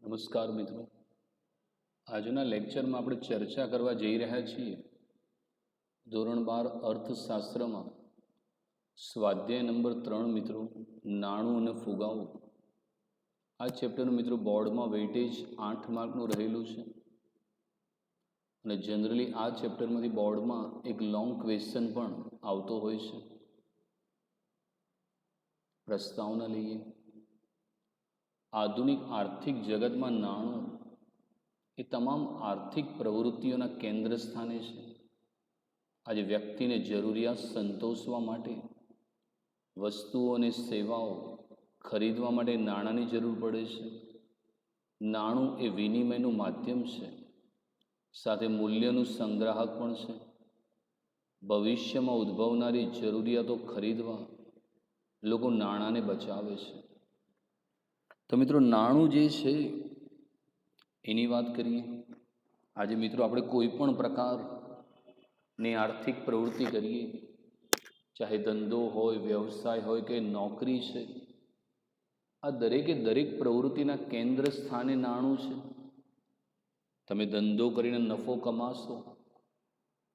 નમસ્કાર મિત્રો, આજના લેક્ચરમાં આપણે ચર્ચા કરવા જઈ રહ્યા છીએ ધોરણ 12 અર્થશાસ્ત્રમાં સ્વાધ્યાય નંબર 3 મિત્રો, નાણું અને ફુગાવો. આ ચેપ્ટરનું મિત્રો બોર્ડમાં વેઇટેજ 8 માર્કનું રહેલું છે અને જનરલી આ ચેપ્ટરમાંથી બોર્ડમાં એક લોંગ ક્વેશ્ચન પણ આવતો હોય છે. પ્રસ્તાવના લઈએ. આધુનિક આર્થિક જગતમાં નાણું એ તમામ આર્થિક પ્રવૃત્તિઓના કેન્દ્ર સ્થાને છે. આજે વ્યક્તિને જરૂરિયાત સંતોષવા માટે વસ્તુઓ અને સેવાઓ ખરીદવા માટે નાણાંની જરૂર પડે છે. નાણું એ વિનિમયનું માધ્યમ છે, સાથે મૂલ્યનું સંગ્રાહક પણ છે. ભવિષ્યમાં ઉદ્ભવનારી જરૂરિયાતો ખરીદવા લોકો નાણાંને બચાવે છે. તો મિત્રો, નાણું જે છે એની વાત કરીએ. આજે મિત્રો આપણે કોઈ પણ પ્રકારની આર્થિક પ્રવૃત્તિ કરીએ, ચાહે ધંધો હોય, વ્યવસાય હોય કે નોકરી છે, આ દરેકે દરેક પ્રવૃત્તિના કેન્દ્ર સ્થાને નાણું છે. તમે ધંધો કરીને નફો કમાશો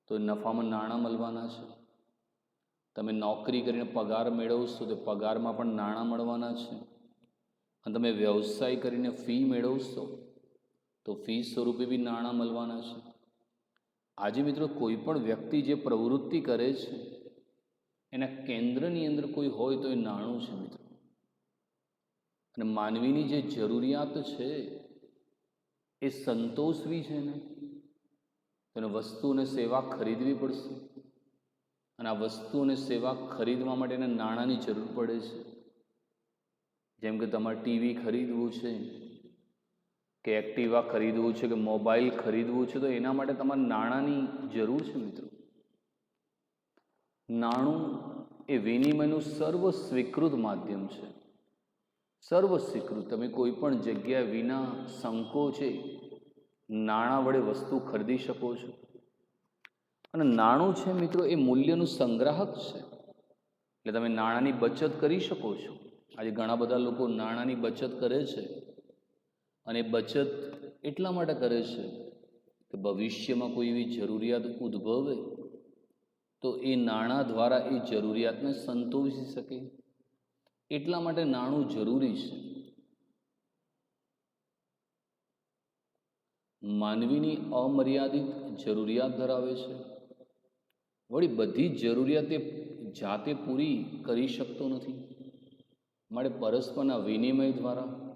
તો નફામાં નાણાં મળવાના છે. તમે નોકરી કરીને પગાર મેળવશો તો પગારમાં પણ નાણાં મળવાના છે. અને તમે વ્યવસાય કરીને ફી મેળવશો તો ફી સ્વરૂપે બી નાણાં મળવાના છે. આજે મિત્રો કોઈ પણ વ્યક્તિ જે પ્રવૃત્તિ કરે છે એના કેન્દ્રની અંદર કોઈ હોય તો એ નાણું છે મિત્રો. અને માનવીની જે જરૂરિયાત છે એ સંતોષવી છે ને, તેને વસ્તુ અને સેવા ખરીદવી પડશે. અને આ વસ્તુ અને સેવા ખરીદવા માટે એને નાણાંની જરૂર પડે છે. જેમ કે તમારે ટીવી ખરીદવું છે કે એક્ટિવા ખરીદવું છે કે મોબાઈલ ખરીદવું છે, તો એના માટે તમારે નાણાંની જરૂર છે મિત્રો. નાણું એ વિનિમયનું સર્વ સ્વીકૃત માધ્યમ છે. સર્વ સ્વીકૃત. તમે કોઈ પણ જગ્યાએ વિના સંકોચે નાણાં વડે વસ્તુ ખરીદી શકો છો. અને નાણું છે મિત્રો એ મૂલ્યનું સંગ્રાહક છે. એટલે તમે નાણાંની બચત કરી શકો છો. આજે ઘણા બધા લોકો નાણાંની બચત કરે છે, અને બચત એટલા માટે કરે છે કે ભવિષ્યમાં કોઈ એવી જરૂરિયાત ઉદ્ભવે તો એ નાણાં દ્વારા એ જરૂરિયાતને સંતોષી શકે. એટલા માટે નાણું જરૂરી છે. માનવીની અમર્યાદિત જરૂરિયાત ધરાવે છે. વળી બધી જ જરૂરિયાત એ જાતે પૂરી કરી શકતો નથી. માટે પરસ્પરના વિનિમય દ્વારા,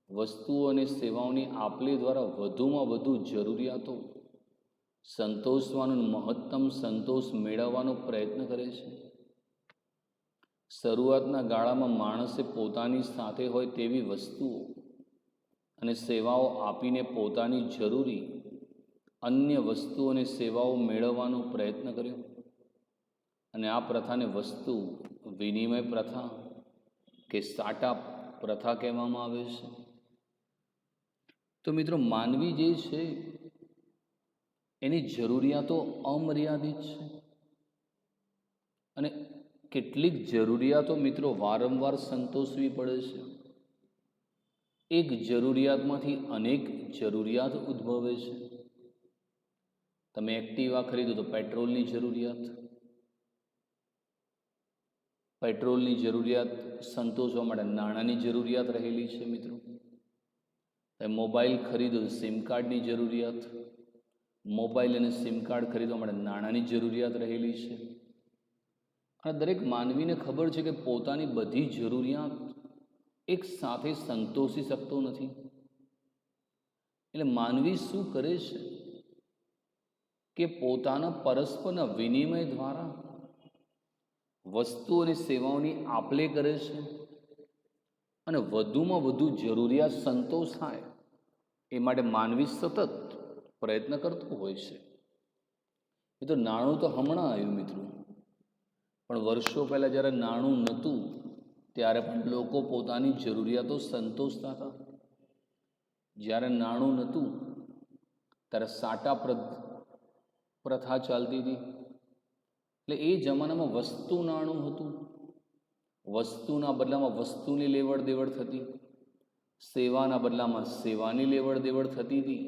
વસ્તુઓ અને સેવાઓની આપ-લે દ્વારા વધુમાં વધુ જરૂરિયાતો સંતોષવાનો, મહત્તમ સંતોષ મેળવવાનો પ્રયત્ન કરે છે. શરૂઆતના ગાળામાં માણસે પોતાની સાથે હોય તેવી વસ્તુઓ અને સેવાઓ આપીને પોતાની જરૂરી અન્ય વસ્તુઓ અને સેવાઓ મેળવવાનો પ્રયત્ન કર્યો. અને આ પ્રથાને વસ્તુ વિનિમય પ્રથા કે સાટા પ્રથા કહેવામાં આવે છે. તો મિત્રો, માનવી જે છે એની જરૂરિયાતો અમર્યાદિત છે. અને કેટલીક જરૂરિયાતો મિત્રો વારંવાર સંતોષવી પડે છે. એક જરૂરિયાતમાંથી અનેક જરૂરિયાત ઉદ્ભવે છે. તમે એક્ટિવા ખરીદો તો પેટ્રોલની જરૂરિયાત, પેટ્રોલની જરૂરિયાત સંતોષવા માટે નાણાંની જરૂરિયાત રહેલી છે મિત્રો. તમે મોબાઈલ ખરીદો તો સિમ કાર્ડની જરૂરિયાત, મોબાઈલ અને સિમ કાર્ડ ખરીદવા માટે નાણાંની જરૂરિયાત રહેલી છે. અને દરેક માનવીને ખબર છે કે પોતાની બધી જરૂરિયાત એક સાથે સંતોષી શકતો નથી. એટલે માનવી શું કરે છે કે પોતાના પરસ્પરના વિનિમય દ્વારા વસ્તુ અને સેવાઓની આપ-લે કરે છે, અને વધુમાં વધુ જરૂરિયાત સંતોષાય એ માટે માનવી સતત પ્રયત્ન કરતો હોય છે. એ તો નાણું તો હમણાં આવ્યું મિત્રો, પણ વર્ષો પહેલાં જ્યારે નાણું નહોતું ત્યારે પણ લોકો પોતાની જરૂરિયાતો સંતોષતા હતા. જ્યારે નાણું નહોતું ત્યારે સાટા પ્રથા ચાલતી હતી. એટલે એ જમાનામાં વસ્તુ નાણું હતું. વસ્તુના બદલામાં વસ્તુની લેવડ દેવડ થતી. સેવાના બદલામાં સેવાની લેવડ દેવડ થતી હતી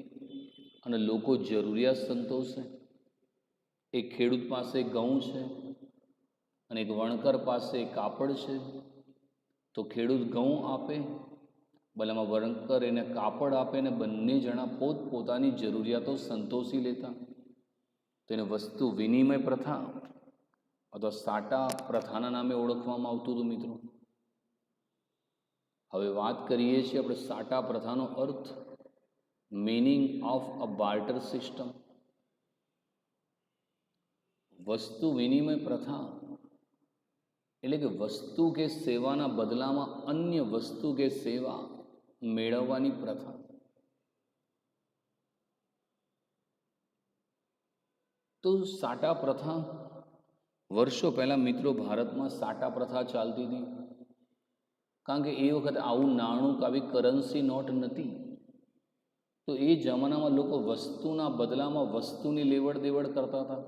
અને લોકો જરૂરિયાત સંતોષે. એક ખેડૂત પાસે ઘઉં છે અને એક વણકર પાસે કાપડ છે, તો ખેડૂત ઘઉં આપે, બદલામાં વણકર એને કાપડ આપે, ને બંને જણા પોતપોતાની જરૂરિયાતો સંતોષી લેતા. તો એને વસ્તુ વિનિમય પ્રથા અથવા સાટા પ્રથાના નામે ઓળખવામાં આવતું હતું મિત્રો. હવે વાત કરીએ છીએ આપણે સાટા પ્રથાનો અર્થ, meaning of a barter system. વસ્તુ વિનિમય પ્રથા એટલે કે વસ્તુ કે સેવાના બદલામાં અન્ય વસ્તુ કે સેવા મેળવવાની પ્રથા. તો સાટા પ્રથા વર્ષો પહેલાં મિત્રો ભારતમાં સાટા પ્રથા ચાલતી હતી, કારણ કે એ વખતે આવું નાણું કે આવી કરન્સી નોટ નથી. તો એ જમાનામાં લોકો વસ્તુના બદલામાં વસ્તુની લેવડ દેવડ કરતા હતા,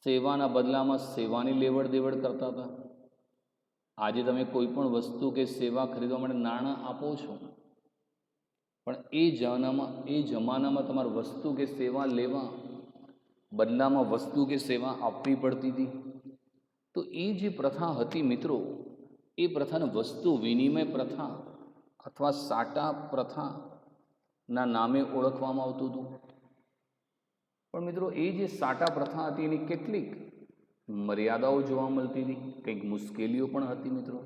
સેવાના બદલામાં સેવાની લેવડ દેવડ કરતા હતા. આજે તમે કોઈ પણ વસ્તુ કે સેવા ખરીદવા માટે નાણાં આપો છો, પણ એ જમાનામાં તમારે વસ્તુ કે સેવા લેવા બદલામાં વસ્તુ કે સેવા આપવી પડતી હતી. તો એ જે પ્રથા હતી મિત્રો, એ પ્રથાને વસ્તુ વિનિમય પ્રથા અથવા સાટા પ્રથાના નામે ઓળખવામાં આવતું હતું. પણ મિત્રો એ જે સાટા પ્રથા હતી એની કેટલીક મર્યાદાઓ જોવા મળતી હતી, કંઈક મુશ્કેલીઓ પણ હતી મિત્રો.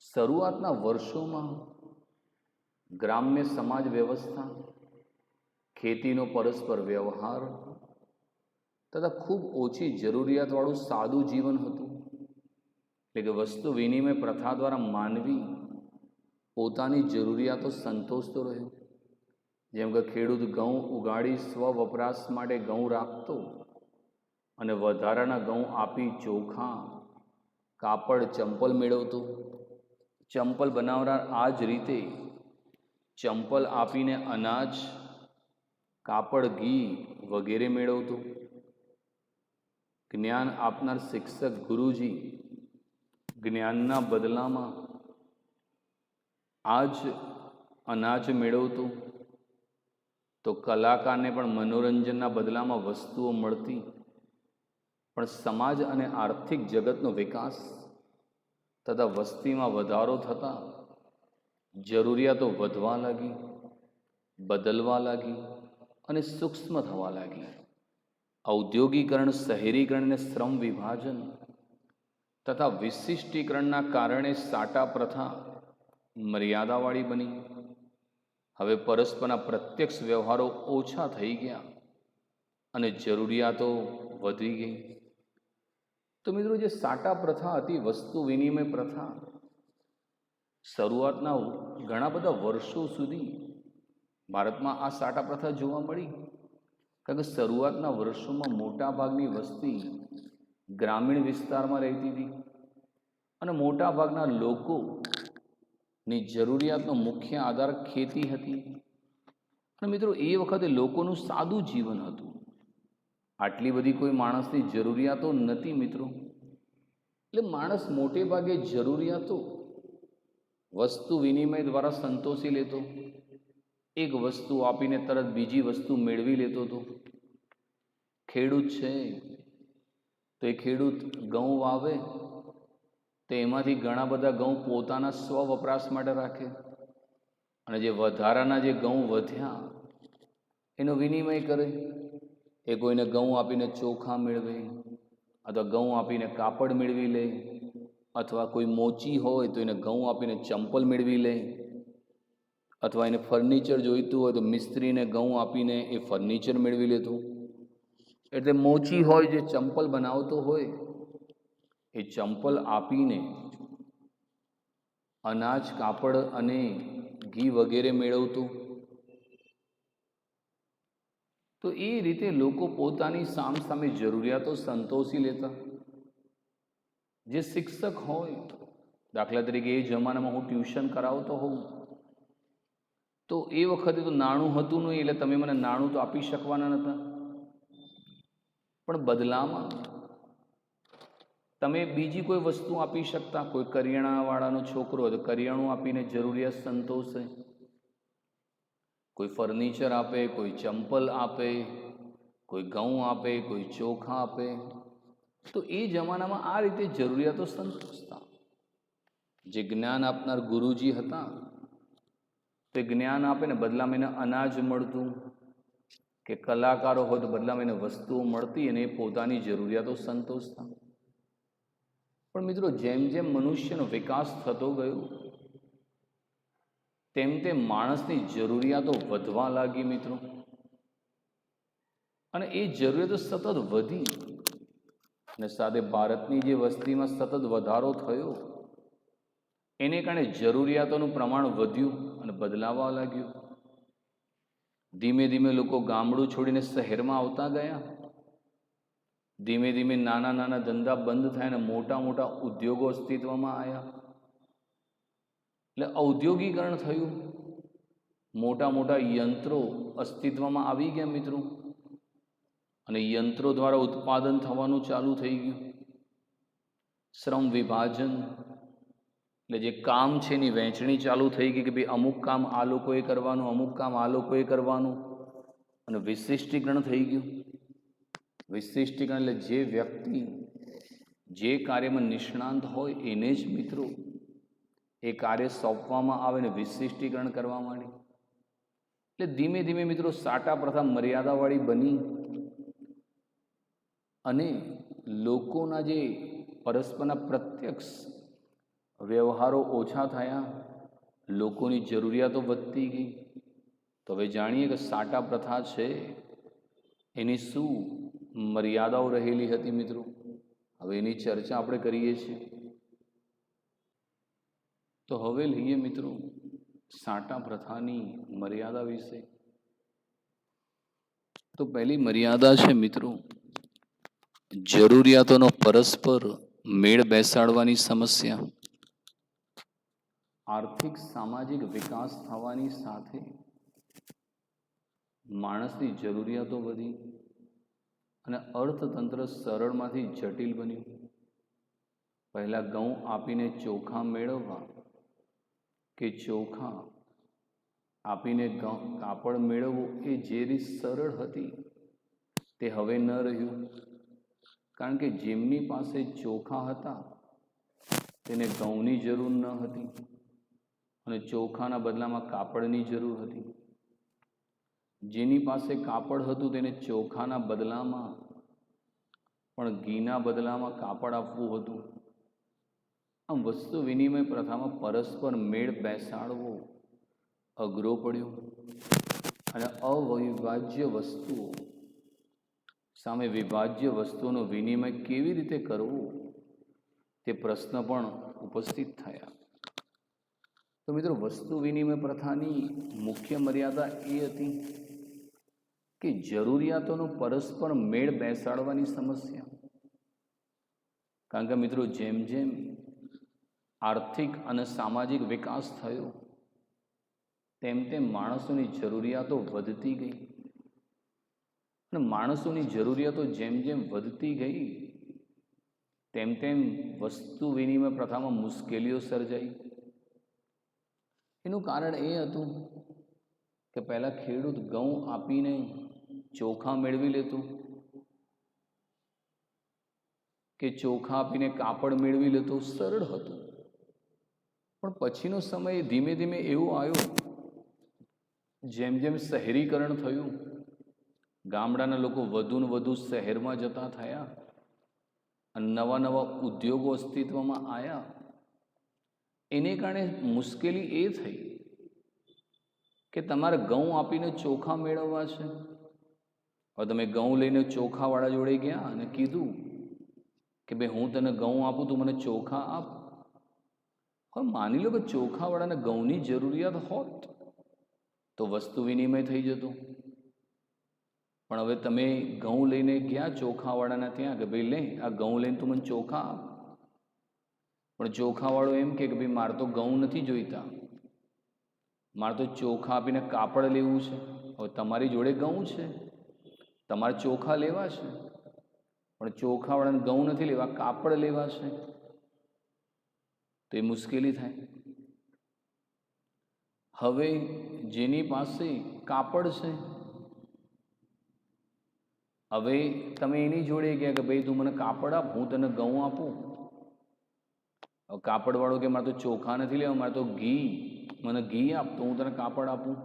શરૂઆતના વર્ષોમાં ગ્રામ્ય સમાજ વ્યવસ્થા, ખેતીનો પરસ્પર વ્યવહાર તથા ખૂબ ઓછી જરૂરિયાતવાળું સાદું જીવન હતું. એટલે કે વસ્તુ વિનિમય પ્રથા દ્વારા માનવી પોતાની જરૂરિયાતો સંતોષતો રહ્યો. જેમ કે ખેડૂત ઘઉં ઉગાડી સ્વ વપરાશ માટે ઘઉં રાખતો અને વધારાના ઘઉં આપી ચોખા, કાપડ, ચંપલ મેળવતો. ચંપલ બનાવનાર આ જ રીતે ચંપલ આપીને અનાજ, કાપડ, ઘી વગેરે મેળવતો. જ્ઞાન આપનાર શિક્ષક ગુરુજી જ્ઞાનના બદલામાં આ જ અનાજ મેળવતો. તો કલાકારને પણ મનોરંજનના બદલામાં વસ્તુઓ મળતી. પણ સમાજ અને આર્થિક જગતનો વિકાસ તથા વસ્તીમાં વધારો થતાં જરૂરિયાતો વધવા લાગી, બદલવા લાગી અને સૂક્ષ્મ થવા લાગી. ઔદ્યોગિકરણ, શહેરીકરણ અને શ્રમ વિભાજન તથા વિશિષ્ટીકરણના કારણે સાટા પ્રથા મર્યાદાવાળી બની. હવે પરસ્પરના પ્રત્યક્ષ વ્યવહારો ઓછા થઈ ગયા અને જરૂરિયાતો વધી ગઈ. તો મિત્રો જે સાટા પ્રથા હતી, વસ્તુ વિનિમય પ્રથા, શરૂઆતના ઘણા બધા વર્ષો સુધી ભારતમાં આ સાટા પ્રથા જોવા મળી. કારણ કે શરૂઆતના વર્ષોમાં મોટાભાગની વસ્તી ગ્રામીણ વિસ્તારમાં રહેતી હતી અને મોટાભાગના લોકોની જરૂરિયાતનો મુખ્ય આધાર ખેતી હતી. અને મિત્રો એ વખતે લોકોનું સાદું જીવન હતું. આટલી બધી કોઈ માણસની જરૂરિયાતો નથી મિત્રો. એટલે માણસ મોટે ભાગે જરૂરિયાતો વસ્તુ વિનિમય દ્વારા સંતોષી લેતો. એક વસ્તુ આપીને તરત બીજી વસ્તુ મેળવી લેતો હતો. ખેડૂત છે તો એ ખેડૂત ઘઉં વાવે તો એમાંથી ઘણા બધા ઘઉં પોતાના સ્વ વપરાશ માટે રાખે અને જે વધારાના જે ઘઉં વધ્યા એનો વિનિમય કરે. એ કોઈને ઘઉં આપીને ચોખા મેળવે, અથવા ઘઉં આપીને કાપડ મેળવી લે, અથવા કોઈ મોચી હોય તો એને ઘઉં આપીને ચંપલ મેળવી લે, અથવા એને ફર્નિચર જોઈતું હોય તો મિસ્ત્રીને ઘઉં આપીને એ ફર્નિચર મેળવી લેતું. એટલે મોચી હોય જે ચંપલ બનાવતો હોય એ ચંપલ આપીને અનાજ, કાપડ અને ઘી વગેરે મેળવતું. તો એ રીતે લોકો પોતાની સામસામે જરૂરિયાતો સંતોષી લેતા. જે શિક્ષક હોય, દાખલા તરીકે એ જમાનામાં હું ટ્યુશન કરાવતો હોઉં તો એ વખતે તો નાણું હતું નહીં, એટલે તમે મને નાણું તો આપી શકવાના નહોતા. પણ બદલામાં તમે બીજી કોઈ વસ્તુ આપી શકતા? કોઈ કરિયાણાવાળાનો છોકરો હોય તો કરિયાણું આપીને જરૂરિયાત સંતોષે, કોઈ ફર્નિચર આપે, કોઈ ચંપલ આપે, કોઈ ઘઉં આપે, કોઈ ચોખા આપે. તો એ જમાનામાં આ રીતે જરૂરિયાતો સંતોષતા. જે જ્ઞાન આપનાર ગુરુજી હતા તે જ્ઞાન આપે ને બદલામાં એને અનાજ મળતું, કે કલાકારો હોય તો બદલામાં એને વસ્તુઓ મળતી અને એ પોતાની જરૂરિયાતો સંતોષતા. પણ મિત્રો, જેમ જેમ મનુષ્યનો વિકાસ થતો ગયો તેમ તેમ માણસની જરૂરિયાતો વધવા લાગી મિત્રો. અને એ જરૂરિયાતો સતત વધી અને સાથે ભારતની જે વસ્તીમાં સતત વધારો થયો એને કારણે જરૂરિયાતોનું પ્રમાણ વધ્યું અને બદલાવા લાગ્યું. ધીમે ધીમે લોકો ગામડું છોડીને શહેરમાં આવતા ગયા. ધીમે ધીમે નાના નાના ધંધા બંધ થયા અને મોટા મોટા ઉદ્યોગો અસ્તિત્વમાં આવ્યા. એટલે ઔદ્યોગિકરણ થયું. મોટા મોટા યંત્રો અસ્તિત્વમાં આવી ગયા મિત્રો. અને યંત્રો દ્વારા ઉત્પાદન થવાનું ચાલુ થઈ ગયું. શ્રમ વિભાજન એટલે જે કામ છે એની વહેંચણી ચાલુ થઈ ગઈ કે ભાઈ અમુક કામ આ લોકોએ કરવાનું, અમુક કામ આ લોકોએ કરવાનું. અને વિશિષ્ટીકરણ થઈ ગયું. વિશિષ્ટીકરણ એટલે જે વ્યક્તિ જે કાર્યમાં નિષ્ણાંત હોય એને જ મિત્રો એ કાર્ય સોંપવામાં આવે ને વિશિષ્ટીકરણ કરવા માંડી. એટલે ધીમે ધીમે મિત્રો સાટા પ્રથા મર્યાદાવાળી બની અને લોકોના જે પરસ્પરના પ્રત્યક્ષ વ્યવહારો ઓછા થયા, લોકોની જરૂરિયાતો વધતી ગઈ. તો હવે જાણીએ કે સાટા પ્રથા છે એની શું મર્યાદાઓ રહેલી હતી મિત્રો. હવે એની ચર્ચા આપણે કરીએ છીએ. તો હવે લઈએ મિત્રો સાટા પ્રથાની મર્યાદા વિશે. તો પહેલી મર્યાદા છે મિત્રો જરૂરિયાતોનો પરસ્પર મેળ બેસાડવાની સમસ્યા. આર્થિક સામાજિક વિકાસ થવાની સાથે માણસની જરૂરિયાતો વધી અને અર્થતંત્ર સરળમાંથી જટિલ બન્યું. પહેલા ઘઉં આપીને ચોખા મેળવવા કે ચોખા આપીને કાપડ મેળવવું એ જે રીત સરળ હતી તે હવે ન રહ્યું. કારણ કે જેમની પાસે ચોખા હતા તેને ઘઉંની જરૂર ન હતી અને ચોખાના બદલામાં કાપડની જરૂર હતી. જેની પાસે કાપડ હતું તેને ચોખાના બદલામાં પણ ઘીના બદલામાં કાપડ આપવું હતું. આમ વસ્તુ વિનિમય પ્રથામાં પરસ્પર મેળ બેસાડવો અઘરો પડ્યો અને અવિભાજ્ય વસ્તુઓ સામે વિભાજ્ય વસ્તુઓનો વિનિમય કેવી રીતે કરવો તે પ્રશ્ન પણ ઉપસ્થિત થયા. તો મિત્રો, વસ્તુ વિનિમય પ્રથાની મુખ્ય મર્યાદા એ હતી કે જરૂરિયાતોનો પરસ્પર મેળ બેસાડવાની સમસ્યા. કારણ કે મિત્રો, જેમ જેમ આર્થિક અને સામાજિક વિકાસ થયો તેમ તેમ માણસોની જરૂરિયાતો વધતી ગઈ. અને માણસોની જરૂરિયાતો જેમ જેમ વધતી ગઈ તેમ તેમ વસ્તુ વિનિમય પ્રથામાં મુશ્કેલીઓ સર્જાઈ. એનું કારણ એ હતું કે પહેલા ખેડૂત ઘઉં આપીને ચોખા મેળવી લેતું કે ચોખા આપીને કાપડ મેળવી લેતું, સરળ હતું. પણ પછીનો સમય ધીમે ધીમે એવો આવ્યો, જેમ જેમ શહેરીકરણ થયું, ગામડાના લોકો વધુ ને વધુ શહેરમાં જતા થયા અને નવા નવા ઉદ્યોગો અસ્તિત્વમાં આવ્યા. એને કારણે મુશ્કેલી એ થઈ કે તમારે ઘઉં આપીને ચોખા મેળવવા છે. હવે તમે ઘઉં લઈને ચોખાવાળા જોડે ગયા અને કીધું કે ભાઈ હું તને ઘઉં આપું, તું મને ચોખા આપ. હવે માની લો કે ચોખાવાળાને ઘઉંની જરૂરિયાત હોત તો વસ્તુ વિનિમય થઈ જતું. પણ હવે તમે ઘઉં લઈને ગયા ચોખાવાળાના ત્યાં કે ભાઈ લે આ ઘઉં લઈને તું મને ચોખા આપ. પણ ચોખાવાળો એમ કે ભાઈ મારે તો ઘઉં નથી જોઈતા, મારે તો ચોખા આપીને કાપડ લેવું છે. હવે તમારી જોડે ઘઉં છે, તમારે ચોખા લેવા છે, પણ ચોખાવાળાને ઘઉં નથી લેવા, કાપડ લેવા છે, તો એ મુશ્કેલી થાય. હવે જેની પાસે કાપડ છે, હવે તમે એની જોડે ગયા કે ભાઈ તું મને કાપડ આપ, હું તને ઘઉં આપું. હવે કાપડવાળો કે મારે તો ચોખા નથી લેવા, મારે તો ઘી, મને ઘી આપ તો હું તને કાપડ આપું.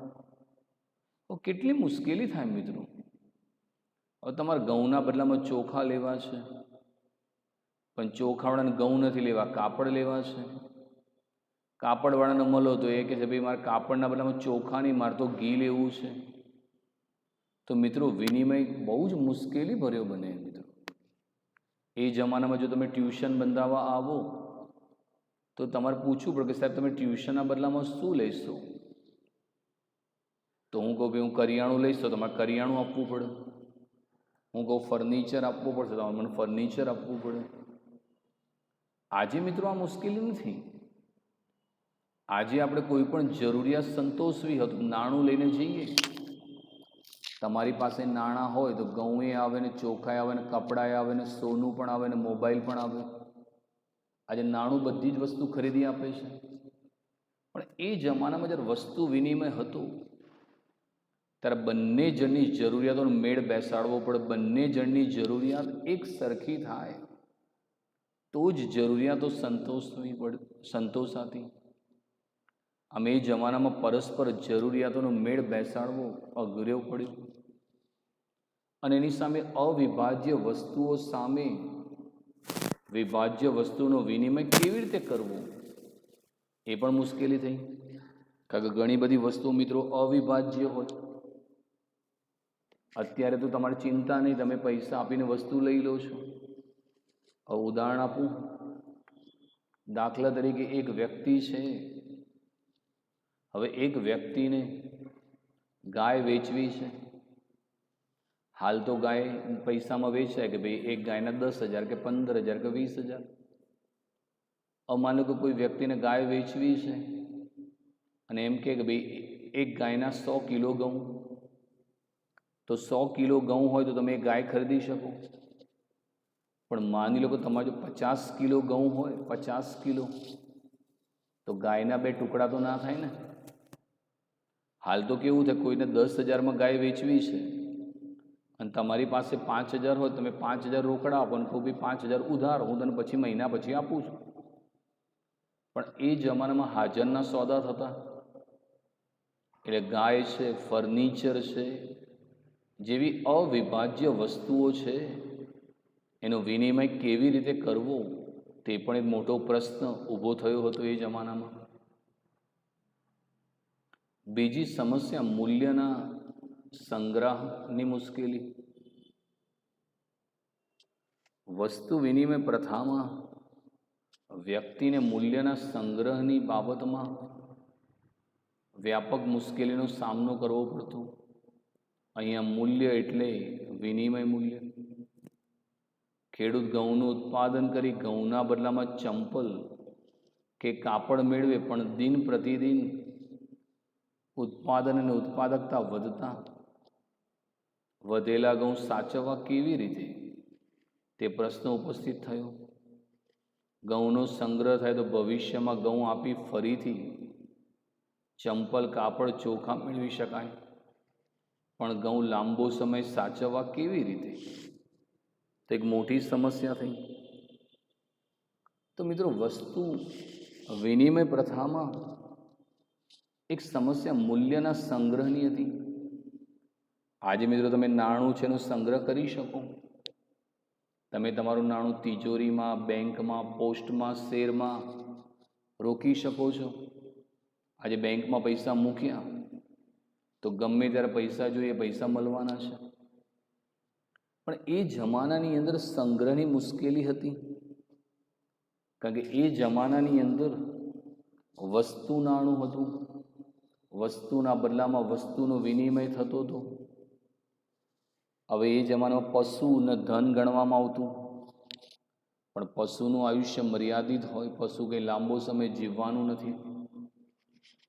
તો કેટલી મુશ્કેલી થાય મિત્રો. હવે તમારે ઘઉંના બદલામાં ચોખા લેવા છે, પણ ચોખાવાળાને ઘઉં નથી લેવા, કાપડ લેવા છે. કાપડવાળાને મળો તો એ કહે છે ભાઈ મારે કાપડના બદલામાં ચોખા નહીં, મારે તો ઘી લેવું છે. તો મિત્રો વિનિમય બહુ જ મુશ્કેલી ભર્યો બને મિત્રો. એ જમાનામાં જો તમે ટ્યુશન બંધાવવા આવો તો તમારે પૂછવું પડે કે સાહેબ તમે ટ્યુશનના બદલામાં શું લેશો? તો હું કહું ભાઈ હું કરિયાણું લઈશ તો તમારે કરિયાણું આપવું પડે. હું કહું ફર્નિચર આપવું પડશે, તમારે મને ફર્નિચર આપવું પડે. આજે મિત્રો આ મુશ્કેલી નથી. આજે આપણે કોઈ પણ જરૂરિયાત સંતોષવી હતું, નાણું લઈને જઈએ. તમારી પાસે નાણાં હોય તો ઘઉં આવે ને ચોખા આવે ને કપડાં આવે ને સોનું પણ આવે ને મોબાઈલ પણ આવે. આજે નાણું બધી જ વસ્તુ ખરીદી આપે છે. પણ એ જમાનામાં જ્યારે વસ્તુ વિનિમય હતો ત્યારે બંને જણની જરૂરિયાતોનો મેળ બેસાડવો પડે. બંને જણની જરૂરિયાત એક સરખી થાય તો જ જરૂરિયાતો સંતોષાતી. આમ એ જમાનામાં પરસ્પર જરૂરિયાતોનો મેળ બેસાડવો અઘરો પડ્યો. અને એની સામે અવિભાજ્ય વસ્તુઓ સામે વિભાજ્ય વસ્તુનો વિનિમય કેવી રીતે કરવો એ પણ મુશ્કેલી થઈ. કારણ કે ઘણી બધી વસ્તુઓ મિત્રો અવિભાજ્ય હોય. અત્યારે તો તમારી ચિંતા નહીં, તમે પૈસા આપીને વસ્તુ લઈ લો છો. હવે ઉદાહરણ આપું, દાખલા તરીકે એક વ્યક્તિ છે. હવે એક વ્યક્તિને ગાય વેચવી છે. હાલ તો ગાય પૈસામાં વેચાય કે ભાઈ એક ગાયના 10,000 કે 15,000 કે 20,000. હવે માનો કે કોઈ વ્યક્તિને ગાય વેચવી છે અને એમ કે ભાઈ એક ગાયના 100 કિલો ઘઉં, તો 100 કિલો ઘઉં હોય તો તમે એક ગાય ખરીદી શકો. પણ માની લો કે તમારે જો 50 કિલો ઘઉં હોય, 50 કિલો, તો ગાયના 2 ટુકડા તો ના થાય ને. હાલ તો કેવું થાય, કોઈને 10,000માં ગાય વેચવી છે અને તમારી પાસે 5,000 હોય, તમે 5,000 રોકડા આપો અને કહું ભાઈ 5,000 ઉધાર, હું તને પછી મહિના પછી આપું છું. પણ એ જમાનામાં હાજરના સોદા થતા. એટલે ગાય છે, ફર્નિચર છે, જેવી અવિભાજ્ય વસ્તુઓ છે, એનો વિનિમય કેવી રીતે કરવો તે પણ એક મોટો પ્રશ્ન ઊભો થયો હતો એ જમાનામાં. બીજી સમસ્યા મૂલ્યના સંગ્રહની મુશ્કેલી. વસ્તુ વિનિમય પ્રથામાં વ્યક્તિને મૂલ્યના સંગ્રહની બાબતમાં વ્યાપક મુશ્કેલીનો સામનો કરવો પડતો. અહીંયા મૂલ્ય એટલે વિનિમય મૂલ્ય. ખેડૂત ઘઉંનું ઉત્પાદન કરી ઘઉંના બદલામાં ચંપલ કે કાપડ મેળવે, પણ દિન પ્રતિદિન ઉત્પાદન અને ઉત્પાદકતા વધતા વધેલા ઘઉં સાચવવા કેવી રીતે તે પ્રશ્ન ઉપસ્થિત થયો. ઘઉંનો સંગ્રહ થાય તો ભવિષ્યમાં ઘઉં આપી ફરીથી ચંપલ, કાપડ, ચોખા મેળવી શકાય, પણ ઘઉં લાંબો સમય સાચવવા કેવી રીતે, તો એક મોટી સમસ્યા થઈ. તો મિત્રો વસ્તુ વિનિમય પ્રથામાં એક સમસ્યા મૂલ્યના સંગ્રહની હતી. આજે મિત્રો તમે નાણું છે એનો સંગ્રહ કરી શકો. તમે તમારું નાણું તિજોરીમાં, બેંકમાં, પોસ્ટમાં, શેરમાં રોકી શકો છો. આજે બેંકમાં પૈસા મૂક્યા તો ગમે ત્યારે પૈસા જોઈએ પૈસા મળવાના છે. પણ એ જમાનાની અંદર સંગ્રહની મુશ્કેલી હતી. કારણ કે એ જમાનાની અંદર વસ્તુ નાણું હતું. વસ્તુના બદલામાં વસ્તુનો વિનિમય થતો હતો. હવે એ જમાનામાં પશુ ને ધન ગણવામાં આવતું, પણ પશુનું આયુષ્ય મર્યાદિત હોય. પશુ કંઈ લાંબો સમય જીવવાનું નથી.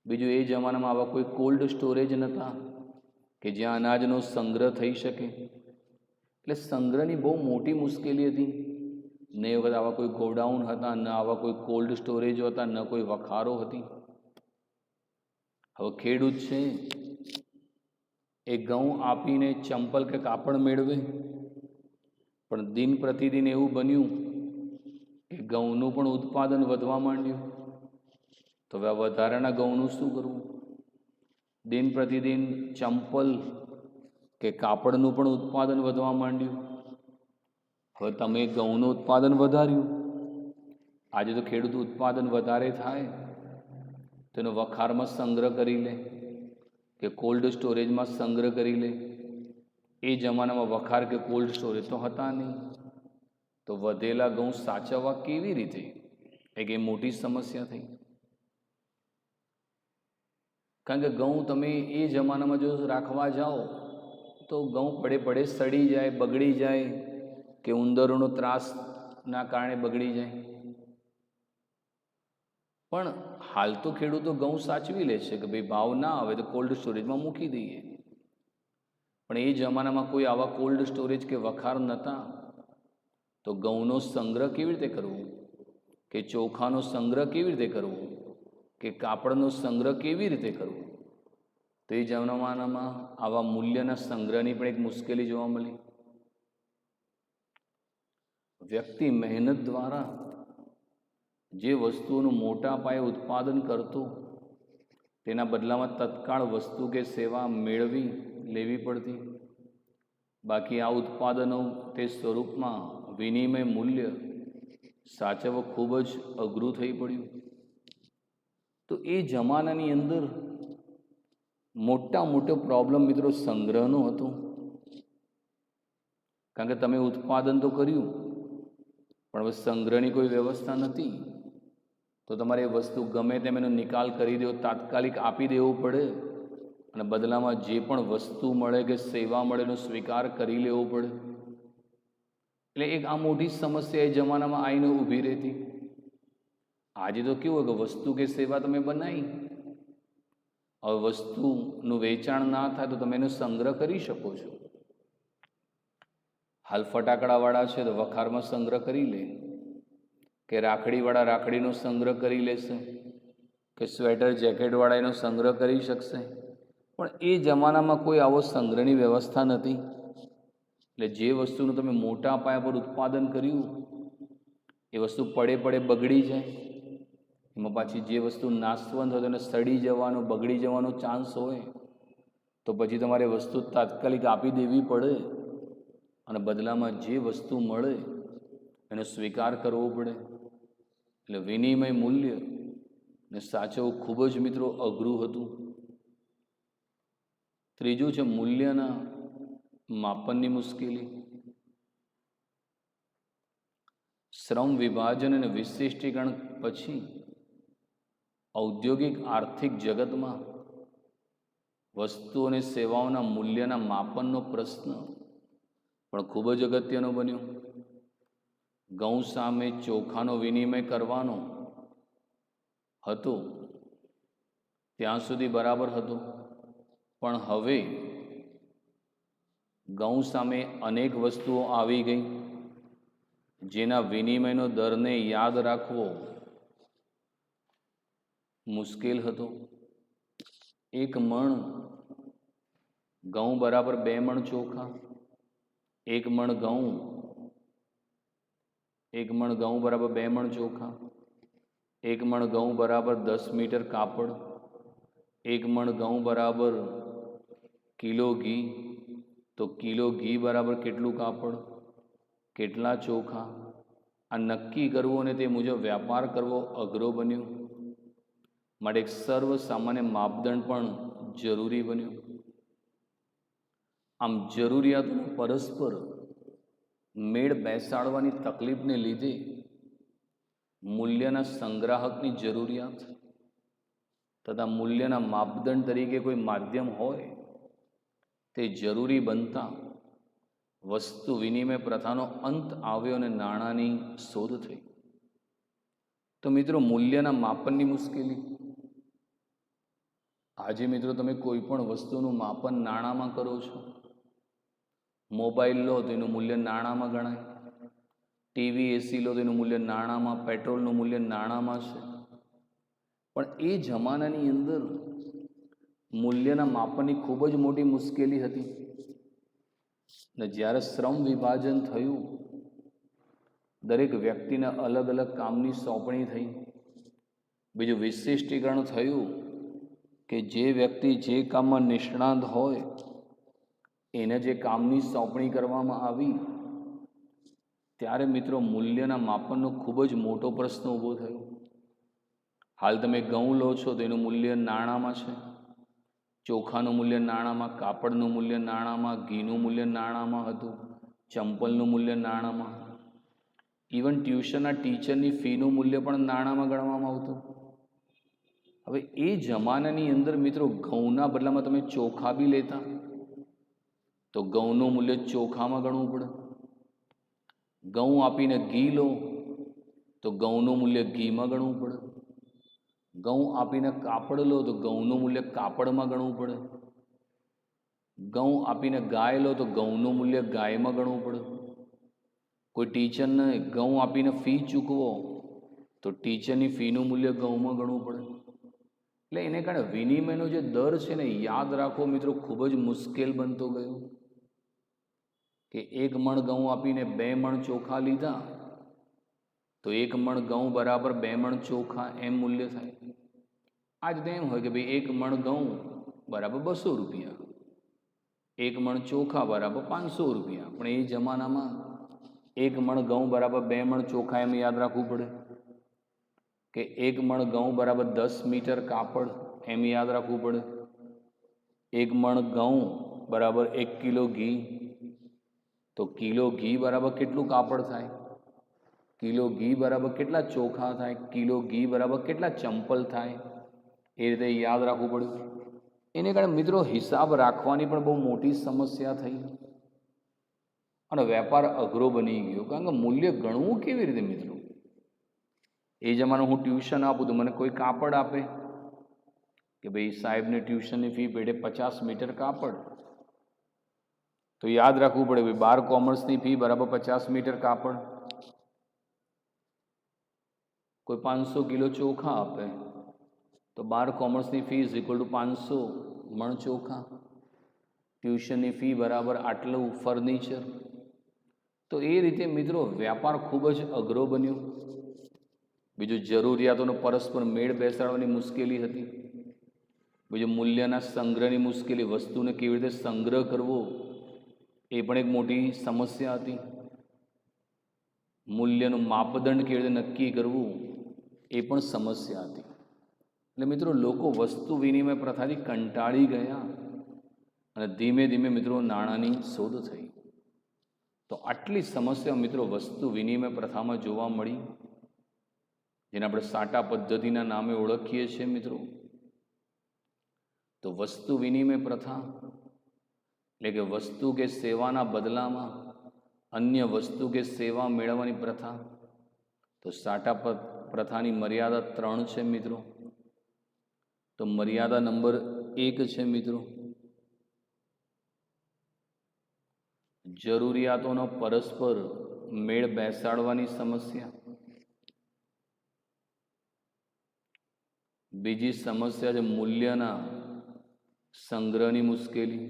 બીજું, એ જમાનામાં આવા કોઈ કોલ્ડ સ્ટોરેજ નહોતા કે જ્યાં અનાજનો સંગ્રહ થઈ શકે. એટલે સંગ્રહની બહુ મોટી મુશ્કેલી હતી. ને એ વખત આવા કોઈ ગોડાઉન હતા, ન આવા કોઈ કોલ્ડ સ્ટોરેજો હતા, ન કોઈ વખારો હતી. હવે ખેડૂત છે એ ઘઉં આપીને ચંપલ કે કાપડ મેળવે, પણ દિન પ્રતિદિન એવું બન્યું કે ઘઉંનું પણ ઉત્પાદન વધવા માંડ્યું. તો હવે આ વધારાના ઘઉંનું શું કરવું? દિન પ્રતિદિન ચંપલ કે કાપડનું પણ ઉત્પાદન વધવા માંડ્યું. હવે તમે ઘઉંનું ઉત્પાદન વધાર્યું, આજે તો ખેડૂત ઉત્પાદન વધારે થાય તેનો વખારમાં સંગ્રહ કરી લે કે કોલ્ડ સ્ટોરેજમાં સંગ્રહ કરી લે. એ જમાનામાં વખાર કે કોલ્ડ સ્ટોરેજ તો હતા નહીં, તો વધેલા ઘઉં સાચવવા કેવી રીતે? એક એ મોટી સમસ્યા થઈ. કારણ કે ઘઉં તમે એ જમાનામાં જો રાખવા જાઓ તો ઘઉં પડે પડે સડી જાય, બગડી જાય, કે ઉંદરોનો ત્રાસના કારણે બગડી જાય. પણ હાલ તો ખેડૂતો ઘઉં સાચવી લે છે કે ભાઈ ભાવ ના આવે તો કોલ્ડ સ્ટોરેજમાં મૂકી દઈએ. પણ એ જમાનામાં કોઈ આવા કોલ્ડ સ્ટોરેજ કે વખાર નહોતા. તો ઘઉંનો સંગ્રહ કેવી રીતે કરવો, કે ચોખાનો સંગ્રહ કેવી રીતે કરવો, કે કાપડનો સંગ્રહ કેવી રીતે કરવો? તો એ જમાનામાં આવા મૂલ્યના સંગ્રહની પણ એક મુશ્કેલી જોવા મળી. વ્યક્તિ મહેનત દ્વારા જે વસ્તુઓનું મોટા પાયે ઉત્પાદન કરતો, તેના બદલામાં તત્કાળ વસ્તુ કે સેવા મેળવી લેવી પડતી. બાકી આ ઉત્પાદનો તે સ્વરૂપમાં વિનિમય મૂલ્ય સાચવવું ખૂબ જ અઘરું થઈ પડ્યું. તો એ જમાનાની અંદર મોટા મોટો પ્રોબ્લેમ મિત્રો સંગ્રહનો હતો. કારણ કે તમે ઉત્પાદન તો કર્યું, પણ હવે સંગ્રહની કોઈ વ્યવસ્થા નથી. તો તમારે એ વસ્તુ ગમે તેમ એનો નિકાલ કરી દેવો, તાત્કાલિક આપી દેવું પડે, અને બદલામાં જે પણ વસ્તુ મળે કે સેવા મળે એનો સ્વીકાર કરી લેવો પડે. એટલે એક આ મોટી સમસ્યા એ જમાનામાં આવીને ઊભી રહેતી. આજે તો કેવું હોય કે વસ્તુ કે સેવા તમે બનાવી, હવે વસ્તુનું વેચાણ ના થાય તો તમે એનો સંગ્રહ કરી શકો છો. હાલ ફટાકડાવાળા છે તો વખારમાં સંગ્રહ કરી લે, કે રાખડીવાળા રાખડીનો સંગ્રહ કરી લેશે, કે સ્વેટર જેકેટવાળા એનો સંગ્રહ કરી શકશે. પણ એ જમાનામાં કોઈ આવો સંગ્રહની વ્યવસ્થા નથી. એટલે જે વસ્તુનું તમે મોટા પાયા પર ઉત્પાદન કર્યું એ વસ્તુ પડે પડે બગડી જાય. એમાં પાછી જે વસ્તુ નાશવંત હોય તેને સડી જવાનો, બગડી જવાનો ચાન્સ હોય, તો પછી તમારે વસ્તુ તાત્કાલિક આપી દેવી પડે, અને બદલામાં જે વસ્તુ મળે એનો સ્વીકાર કરવો પડે. એટલે વિનિમય મૂલ્ય ને સાચવવું ખૂબ જ મિત્રો અઘરું હતું. ત્રીજું છે મૂલ્યના માપનની મુશ્કેલી. શ્રમ વિભાજન અને વિશિષ્ટીકરણ પછી ઔદ્યોગિક આર્થિક જગતમાં વસ્તુ અને સેવાઓના મૂલ્યના માપનનો પ્રશ્ન પણ ખૂબ જ અગત્યનો બન્યો. ઘઉં સામે ચોખાનો વિનિમય કરવાનો હતો ત્યાં સુધી બરાબર હતો, પણ હવે ઘઉં સામે અનેક વસ્તુઓ આવી ગઈ જેના વિનિમયનો દરને યાદ રાખવો મુશ્કેલ હતો. એક મણ ઘઉં બરાબર 2 મણ ચોખા, એક મણ ઘઉં બરાબર 2 મણ ચોખા, એક મણ ઘઉં બરાબર 10 મીટર કાપડ, એક મણ ઘઉં બરાબર કિલો ઘી, તો કિલો ઘી બરાબર કેટલું કાપડ, કેટલા ચોખા, આ નક્કી કરવું અને તે મુજબ વ્યાપાર કરવો અઘરો બન્યો. માટે એક સર્વસામાન્ય માપદંડ પણ જરૂરી બન્યો. આમ જરૂરિયાતોનો પરસ્પર મેળ બેસાડવાની તકલીફને લીધે મૂલ્યના સંગ્રાહકની જરૂરિયાત તથા મૂલ્યના માપદંડ તરીકે કોઈ માધ્યમ હોય તે જરૂરી બનતા વસ્તુ વિનિમય પ્રથાનો અંત આવ્યો અને નાણાંની શોધ થઈ. તો મિત્રો મૂલ્યના માપનની મુશ્કેલી. આજે મિત્રો તમે કોઈ પણ વસ્તુનું માપન નાણાંમાં કરો છો. મોબાઈલ લો તો એનું મૂલ્ય નાણાંમાં ગણાય, ટીવી એસી લો તો એનું મૂલ્ય નાણાંમાં, પેટ્રોલનું મૂલ્ય નાણાંમાં છે. પણ એ જમાનાની અંદર મૂલ્યના માપનની ખૂબ જ મોટી મુશ્કેલી હતી. ને જ્યારે શ્રમ વિભાજન થયું, દરેક વ્યક્તિને અલગ અલગ કામની સોંપણી થઈ. બીજું વિશિષ્ટીકરણ થયું કે જે વ્યક્તિ જે કામમાં નિષ્ણાંત હોય એને જે કામની સોંપણી કરવામાં આવી, ત્યારે મિત્રો મૂલ્યના માપનનો ખૂબ જ મોટો પ્રશ્ન ઊભો થયો. હાલ તમે ઘઉં લો છો તો એનું મૂલ્ય નાણાંમાં છે, ચોખાનું મૂલ્ય નાણાંમાં, કાપડનું મૂલ્ય નાણાંમાં, ઘીનું મૂલ્ય નાણાંમાં હતું, ચંપલનું મૂલ્ય નાણાંમાં, ઇવન ટ્યુશનના ટીચરની ફીનું મૂલ્ય પણ નાણાંમાં ગણવામાં આવતું. હવે એ જમાનાની અંદર મિત્રો ઘઉંના બદલામાં તમે ચોખા બી લેતા તો ઘઉંનું મૂલ્ય ચોખામાં ગણવું પડે. ઘઉં આપીને ઘી લો તો ઘઉંનું મૂલ્ય ઘીમાં ગણવું પડે. ઘઉં આપીને કાપડ લો તો ઘઉંનું મૂલ્ય કાપડમાં ગણવું પડે. ઘઉં આપીને ગાય લો તો ઘઉંનું મૂલ્ય ગાયમાં ગણવું પડે. કોઈ ટીચરને ઘઉં આપીને ફી ચૂકવો તો ટીચરની ફીનું મૂલ્ય ઘઉંમાં ગણવું પડે. એટલે એને કારણે વિનિમયનો જે દર છે ને યાદ રાખવો મિત્રો ખૂબ જ મુશ્કેલ બનતો ગયો. કે 1 મણ ઘઉં આપીને 2 મણ ચોખા લીધા તો 1 મણ ઘઉં બરાબર 2 મણ ચોખા એમ મૂલ્ય થાય. આજ તો એમ હોય કે ભાઈ 1 મણ ઘઉં બરાબર 200 રૂપિયા, 1 મણ ચોખા બરાબર 500 રૂપિયા. પણ એ જમાનામાં 1 મણ ઘઉં બરાબર 2 મણ ચોખા એમ યાદ રાખવું પડે, કે 1 મણ ઘઉં બરાબર 10 મીટર કાપડ એમ યાદ રાખવું પડે, 1 મણ ઘઉં બરાબર 1 કિલો ઘી, તો કિલો ઘી બરાબર કેટલું કાપડ થાય, કિલો ઘી બરાબર કેટલા ચોખા થાય, કિલો ઘી બરાબર કેટલા ચંપલ થાય, એ રીતે યાદ રાખવું પડ્યું. એને કારણે મિત્રો હિસાબ રાખવાની પણ બહુ મોટી સમસ્યા થઈ અને વેપાર અઘરો બની ગયો. કારણ કે મૂલ્ય ગણવું કેવી રીતે મિત્રો? એ જમાનો હું ટ્યુશન આપું તો મને કોઈ કાપડ આપે કે ભાઈ સાહેબને ટ્યુશનની ફી પેટે 50 મીટર કાપડ, તો યાદ રાખવું પડે ભાઈ 12 કોમર્સની ફી બરાબર 50 મીટર કાપડ. કોઈ 500 કિલો ચોખા આપે તો 12 કોમર્સની ફી ઇઝ ઇક્વલ ટુ 500 મણ ચોખા. ટ્યુશનની ફી બરાબર આટલું ફર્નિચર. તો એ રીતે મિત્રો વ્યાપાર ખૂબ જ અઘરો બન્યો. બીજું જરૂરિયાતોનો પરસ્પર મેળ બેસાડવાની મુશ્કેલી હતી. બીજું મૂલ્યના સંગ્રહની મુશ્કેલી, વસ્તુને કેવી રીતે સંગ્રહ કરવો એ પણ એક મોટી સમસ્યા હતી. મૂલ્યનું માપદંડ કેવી રીતે નક્કી કરવું એ પણ સમસ્યા હતી. એટલે મિત્રો લોકો વસ્તુ વિનિમય પ્રથાથી કંટાળી ગયા અને ધીમે ધીમે મિત્રો નાણાંની શોધ થઈ. તો આટલી સમસ્યા મિત્રો વસ્તુ વિનિમય પ્રથામાં જોવા મળી, જેને આપણે સાટા પદ્ધતિના નામે ઓળખીએ છીએ મિત્રો. તો વસ્તુ વિનિમય પ્રથા એટલે કે વસ્તુ કે સેવાના બદલામાં અન્ય વસ્તુ કે સેવા મેળવવાની પ્રથા. તો સાટા પ્રથાની મર્યાદા 3 છે મિત્રો. તો મર્યાદા નંબર 1 છે મિત્રો, જરૂરિયાતોનો પરસ્પર મેળ બેસાડવાની સમસ્યા. બીજી સમસ્યા છે મૂલ્યના સંગ્રહની મુશ્કેલી.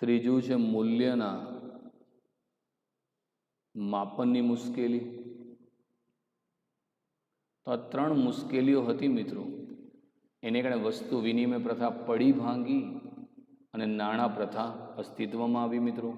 ત્રીજું છે મૂલ્યના માપનની મુશ્કેલી. તો આ 3 મુશ્કેલીઓ હતી મિત્રો. એને કારણે વસ્તુ વિનિમય પ્રથા પડી ભાંગી અને નાણાં પ્રથા અસ્તિત્વમાં આવી મિત્રો.